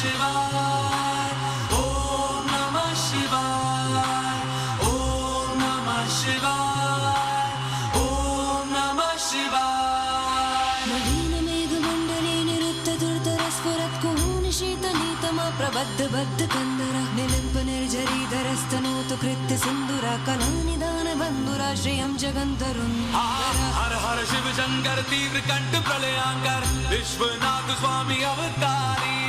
शिवाय ओम नमः शिवाय ओम नमः शिवाय ओम नमः शिवाय नवीनमेघमण्डले निरुद्धदुर्धरस्फुरत्कुहूनि शीतनीतमा प्रबद्धबद्धकन्दर निलिम्पनिर्झरीधरस्तनोतु कृत्य सिन्दुरा कलानिदानबन्धुरा श्रियं जगन्तरुन्धर हर हर शिव शंकर तीव्र कंठ प्रलयांकर विश्वनाथ स्वामी अवतारी